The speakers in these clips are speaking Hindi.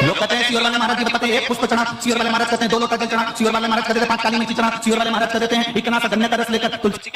लोग कहते हैं सियोर वाले महाराज जी बताते हैं 1 पुष्प चढ़ा, सियोर वाले महाराज कहते हैं 2 लोटा जल चढ़ा, सियोर वाले महाराज कहते हैं 5 काली मिर्ची चढ़ा, सियोर वाले महाराज कहते हैं इतना सा गन्ने का रस लेकर तुलसी।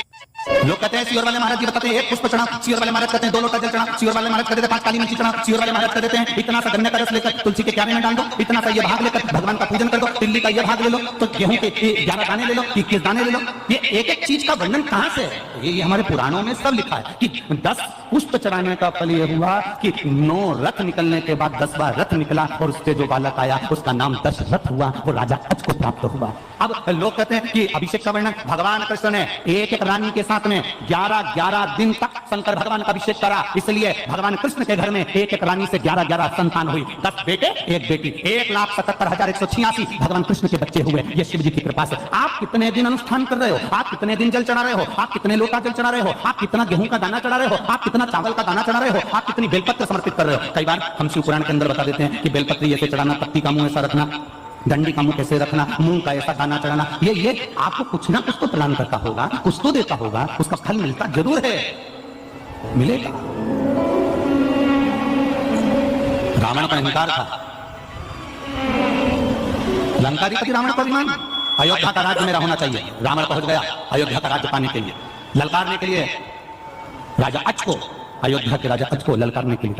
लोग कहते हैं सियोर वाले महाराज जी बताते हैं 1 पुष्प चढ़ा, सियोर वाले महाराज कहते हैं 2 लोटा जल चढ़ा, सियोर वाले महाराज कहते हैं 5 काली मिर्ची चढ़ा, सियोर वाले महाराज कहते हैं इतना सा गन्ने का रस लेकर तुलसी के क्यारे में डाल दो, इतना सा ये भाग लेकर भगवान का पूजन कर दो, तिल्ली का ये भाग ले लो, तो गेहूं के 11 दाने ले लो, 21 दाने ले लो। ये एक एक चीज का वर्णन कहां से है? ये हमारे पुराणों में सब लिखा है कि 10 पुष्प चढ़ाने का फल ये हुआ कि 9 रथ निकलने के बाद 10वां रथ निकला और उससे जो बालक आया उसका नाम दशरथ हुआ, वो राजा अज को प्राप्त हुआ। अब लोग कहते हैं कि अभिषेक का वर्णन भगवान कृष्ण ने एक एक रानी के साथ में 11 दिन तक शंकर भगवान का अभिषेक करा, इसलिए भगवान कृष्ण के घर में एक एक रानी से 11 संतान हुई, 10 बेटे 1 बेटी, 1,77,186 भगवान कृष्ण के बच्चे हुए। ये शिव जी की कृपा से। आप कितने दिन अनुष्ठान कर रहे हो, आप कितने दिन जल चढ़ा रहे हो, आप कितने लोटा जल चढ़ा रहे हो, आप कितना गेहूं का दाना चढ़ा रहे हो, आप कितना चावल का दाना चढ़ा रहे हो, आप कितनी बेलपत्र समर्पित कर रहे हो। कई बार हम शिव पुराण के अंदर बता देते हैं कि बेलपत्री ऐसे चढ़ाना, पत्ती का मुंह ऐसा रखना, डंडी का मुंह कैसे रखना, मूंग का ऐसा दाना चढ़ाना। ये आपको कुछ ना कुछ तो प्रदान करता होगा, कुछ तो देता होगा, उसका फल मिलता जरूर है, मिलेगा। रावण का अहंकार था, लंकाधिपति रावण का अभिमान, अयोध्या का राज्य मेरा होना चाहिए। रावण पहुंच गया अयोध्या का राज्य पाने के लिए, ललकारने के लिए राजा अज को, अयोध्या के राजा अज को ललकारने के लिए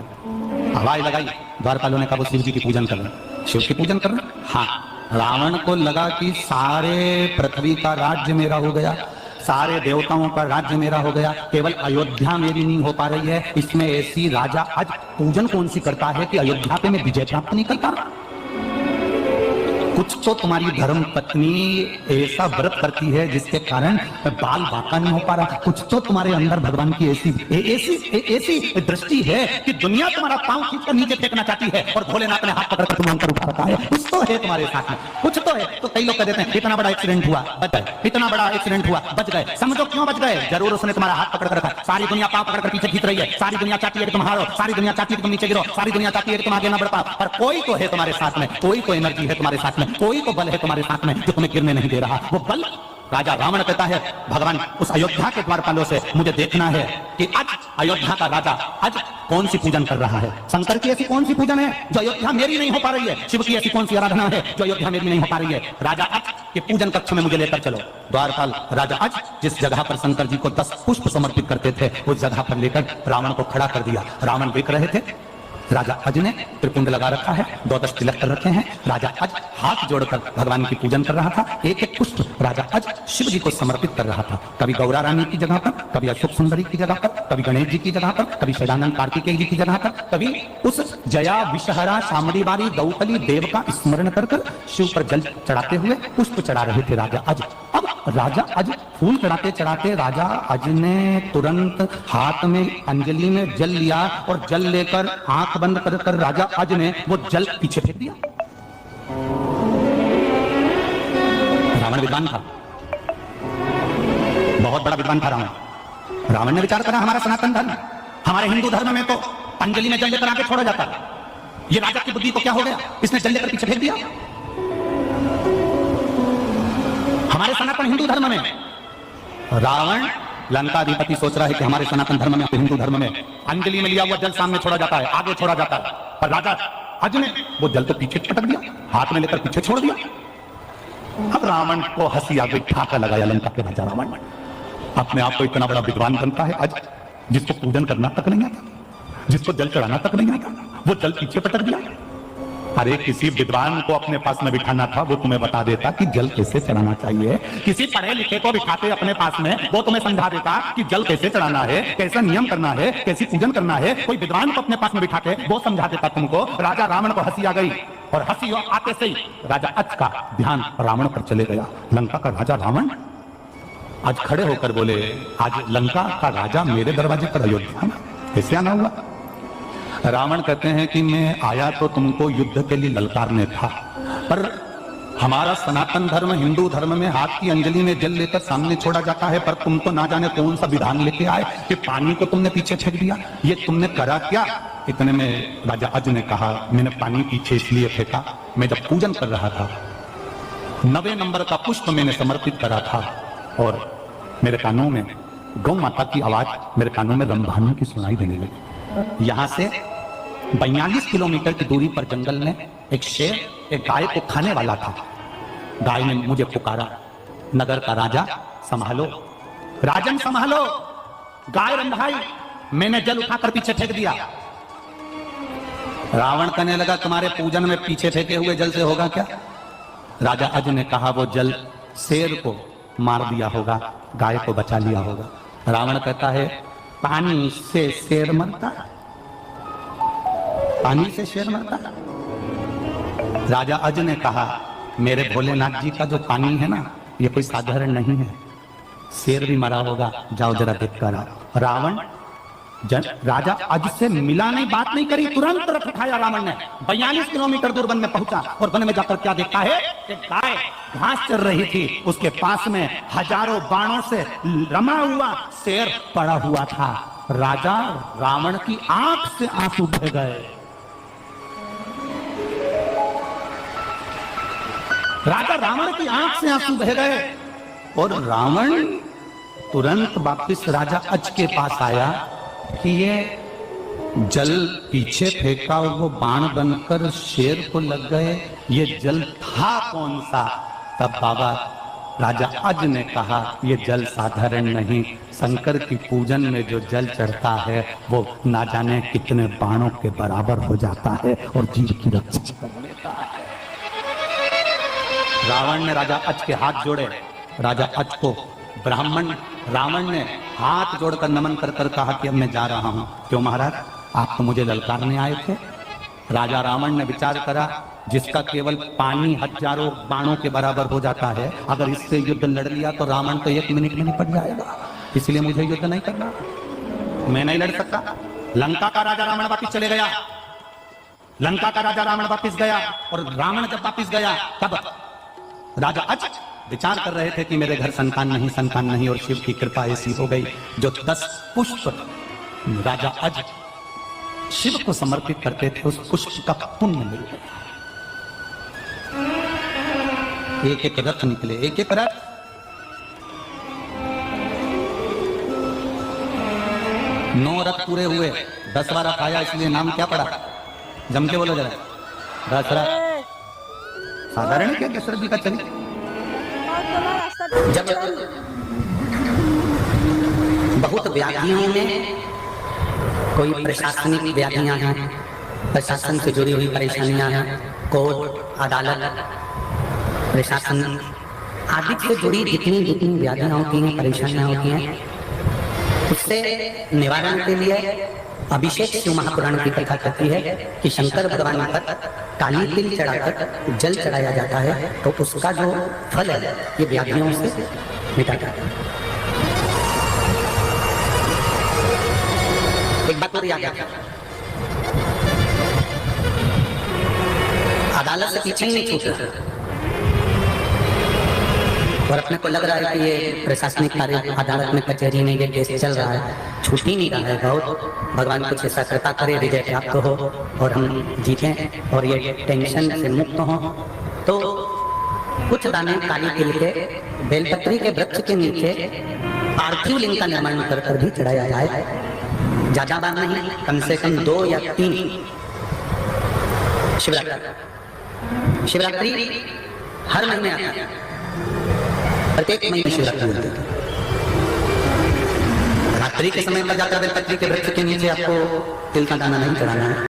आवाज लगाई। द्वारपालों ने कहा वो शिव जी की पूजन कर रहे, शिव की पूजन कर रहे। हाँ, रावण को लगा कि सारे पृथ्वी का राज्य मेरा हो गया, सारे देवताओं का राज्य मेरा हो गया, केवल अयोध्या मेरी नहीं हो पा रही है। इसमें ऐसी राजा आज पूजन कौन सी करता है कि अयोध्या पे मैं विजय प्राप्त नहीं कर पा रहा। कुछ तो तुम्हारी धर्म पत्नी ऐसा व्रत करती है जिसके कारण बाल बांका नहीं हो पा रहा। कुछ तो तुम्हारे अंदर भगवान की ऐसी दृष्टि है कि दुनिया तुम्हारा पांव खींचकर नीचे फेंकना चाहती है और भोलेनाथ ने हाथ पकड़कर तुम्हें ऊपर उठा रखा है। कुछ तो है तुम्हारे साथ में, कुछ तो है। तो कई लोग कह देते हैं इतना बड़ा एक्सीडेंट हुआ बच गए, इतना बड़ा एक्सीडेंट हुआ बच गए। समझो क्यों बच गए? जरूर उसने तुम्हारा हाथ पकड़ कर रखा। सारी दुनिया पांव पकड़कर पीछे खींच रही है, सारी दुनिया चाहती है कि तुम हारो, सारी दुनिया चाहती है कि तुम नीचे गिरो, सारी दुनिया चाहती है कि तुम आगे ना बढ़ पाओ, पर कोई तो है तुम्हारे साथ में, कोई तो एनर्जी है तुम्हारे साथ में, कोई तो बल है तुम्हारे साथ में जो तुम्हें गिरने नहीं दे रहा। वो बल राजा रावण कहता है भगवान उस अयोध्या के द्वारपालों से मुझे देखना है कि आज अयोध्या का राजा आज कौन सी पूजन कर रहा है। शंकर की ऐसी कौन सी पूजन है जो अयोध्या मेरी नहीं हो पा रही है? शिव की ऐसी कौन सी आराधना है जो अयोध्या मेरी नहीं हो पा रही है? राजा आज के पूजन कक्ष में मुझे लेकर चलो। द्वारपाल राजा आज जिस जगह पर शंकर जी को 10 पुष्प समर्पित करते थे उस जगह पर लेकर रावण को खड़ा कर दिया। रावण देख रहे थे, राजा अज ने त्रिपुंड लगा रखा है, 12 तिलक कर रखे हैं। राजा अज हाथ जोड़कर भगवान की पूजन कर रहा था। एक एक पुष्प राजा अज शिव जी को समर्पित कर रहा था। कभी गौरा रानी की जगह पर, कभी अशोक सुंदरी की जगह पर, कभी गणेश जी की जगह पर, कभी सदानंद कार्तिकेय जी की जगह पर, कभी उस जया विषहरा शामड़ी वाली दौतली देव का स्मरण कर शिव पर जल चढ़ाते हुए पुष्प चढ़ा रहे थे राजा अज। अब राजा अज फूल चढ़ाते चढ़ाते राजा अज ने तुरंत हाथ में अंजलि में जल लिया और जल लेकर आंख बंद कर राजा अज ने वो जल पीछे फेंक दिया। रावण विद्वान था, बहुत बड़ा विद्वान था रावण। रावण ने विचार करा हमारा सनातन धर्म, हमारे हिंदू धर्म में तो अंजलि में जल लेकर आगे छोड़ा जाता है। ये राजा की बुद्धि को क्या हो गया, इसने जल लेकर पीछे फेंक दिया। हमारे सनातन हिंदू धर्म में रावण लंकाधिपति सोच रहा है कि हमारे सनातन धर्म में, हिंदू धर्म में अंजलि में लिया हुआ जल सामने छोड़ा जाता है, आगे छोड़ा जाता है, पर राजा अज ने वो जल तो पीछे पटक दिया, हाथ में लेकर पीछे छोड़ दिया। अब रावण को हंसी आ गई, ठाका लगाया लंका के राजा रावण। अपने आप को इतना बड़ा विद्वान बनता है अज, जिसको पूजन करना तक नहीं आता, जिसको जल चढ़ाना तक नहीं आता, वो जल पीछे पटक दिया। अरे किसी विद्वान को अपने पास में बिठाना था, वो तुम्हें बता देता कि जल कैसे चढ़ाना चाहिए। किसी पढ़े लिखे को बिठाते अपने पास में, वो तुम्हें समझा देता कि जल कैसे चढ़ाना है, कैसा नियम करना है, कैसी पूजन करना है। कोई विद्वान को अपने पास में बिठा के वो समझा देता तुमको। राजा रावण को हंसी आ गई और हंसी आते से ही राजा अज का ध्यान रावण पर चले गया। लंका का राजा रावण आज खड़े होकर बोले, आज लंका का राजा मेरे दरवाजे पर अयोध्या में कैसे आना हुआ? रावण कहते हैं कि मैं आया तो तुमको युद्ध के लिए ललकारने था, पर हमारा सनातन धर्म हिंदू धर्म में हाथ की अंजलि में जल लेकर सामने छोड़ा जाता है, पर तुम तो ना जाने कौन सा विधान लेके आए कि पानी को तुमने पीछे फेंक दिया। ये तुमने करा क्या? इतने में राजा अज ने कहा, मैंने पानी पीछे इसलिए फेंका, मैं जब पूजन कर रहा था 9वें नंबर का पुष्प मैंने समर्पित करा था और मेरे कानों में गौ माता की आवाज, मेरे कानों में रंभानों की सुनाई देने लगी। यहां से 42 किलोमीटर की दूरी पर जंगल में एक शेर एक गाय को खाने वाला था। गाय ने मुझे पुकारा, नगर का राजा संभालो, राजन संभालो, गाय रंधाई। मैंने जल उठाकर पीछे फेंक दिया। रावण कहने लगा, तुम्हारे पूजन में पीछे फेंके हुए जल से होगा क्या? राजा अज ने कहा, वो जल शेर को मार दिया होगा, गाय को बचा लिया होगा। रावण कहता है, पानी से शेर मरता? पानी से शेर मरता? राजा अज ने कहा, मेरे भोलेनाथ जी का जो पानी है ना, ये कोई साधारण नहीं है, शेर भी मरा होगा, जाओ जरा देख कर आओ। रावण राजा अज से मिला नहीं, बात नहीं करी, तुरंत रथ उठाया रावण ने। 42 किलोमीटर दूर वन में पहुंचा और वन में जाकर क्या देखता है कि गाय घास चर रही थी, उसके पास में हजारों बाणों से रमा हुआ शेर पड़ा हुआ था। राजा रावण की आंख से आंसू बह गए। राजा रावण की आंख से आंसू बह गए और रावण तुरंत वापिस राजा अज के पास आया कि ये जल पीछे फेंका और वो बाण बनकर शेर को लग गए, ये जल था कौन सा? तब बाबा राजा अज ने कहा, ये जल साधारण नहीं, शंकर की पूजन में जो जल चढ़ता है वो ना जाने कितने बाणों के बराबर हो जाता है और जीव की रक्षा कर लेता है। रावण ने राजा अज के हाथ जोड़े। राजा अज को रावण ने हाथ जोड़कर नमन कर कर कहा कि अब मैं जा रहा हूं। क्यों महाराज, आप तो मुझे ललकारने आए थे। राजा रावण ने विचार करा, जिसका केवल पानी हजारों बाणों के बराबर हो जाता है, अगर इससे युद्ध लड़ लिया तो रावण तो 1 मिनट में निपट जाएगा, इसलिए मुझे युद्ध नहीं करना, मैं नहीं लड़ सकता। लंका का राजा रावण वापिस चले गया। लंका का राजा रावण वापिस गया और रावण जब वापिस गया तब राजा अज विचार कर रहे थे कि मेरे घर संतान नहीं और शिव की कृपा ऐसी हो गई जो 10 पुष्प राजा अज शिव को समर्पित करते थे, उस पुष्प का पुण्य मिल गया। एक एक रथ निकले, एक एक रथ। नौ रथ पूरे हुए, 10वां रथ आया, इसलिए नाम क्या पड़ा? जम के बोलो जरा। 10 रथ साधारण क्या दशरथ जी का चरित्र। जब बहुत व्याधियों में कोई प्रशासनिक व्याधियां हैं, प्रशासन से जुड़ी हुई परेशानियां हैं, कोर्ट अदालत प्रशासन आदि से जुड़ी जितनी व्याधियां होती हैं, परेशानियां होती हैं, उससे निवारण के लिए अभिषेक शिव महापुराण की कथा कहती है कि शंकर भगवान पर काली तिल चढ़ाकर जल चढ़ाया जाता है तो उसका जो फल है ये व्याधियों से मिटाता है। एक बात और याद रखना, अदालत से पीछे ही नहीं छूट रहा और अपने को लग रहा है कि ये प्रशासनिक कार्य अदालत में कचहरी में ये केस चल रहा है, छूट ही नहीं रहा है। बहुत भगवान कुछ ऐसा कृपा करे, विजय प्राप्त हो और हम जीतें और ये टेंशन से मुक्त हो। तो कुछ दाने काली तिल के बेलपत्री के वृक्ष के नीचे पार्थिव लिंग का निर्माण कर भी चढ़ाया जाए। ज्यादा बात नहीं, कम से कम 2 या 3 शिवरात्रि हर महीने आता है, प्रत्येक महीने शिवरात्रि होती है। रात्रि के समय पर जाकर बेलपत्री के वृक्ष के नीचे आपको तिल का दाना नहीं चढ़ाना है।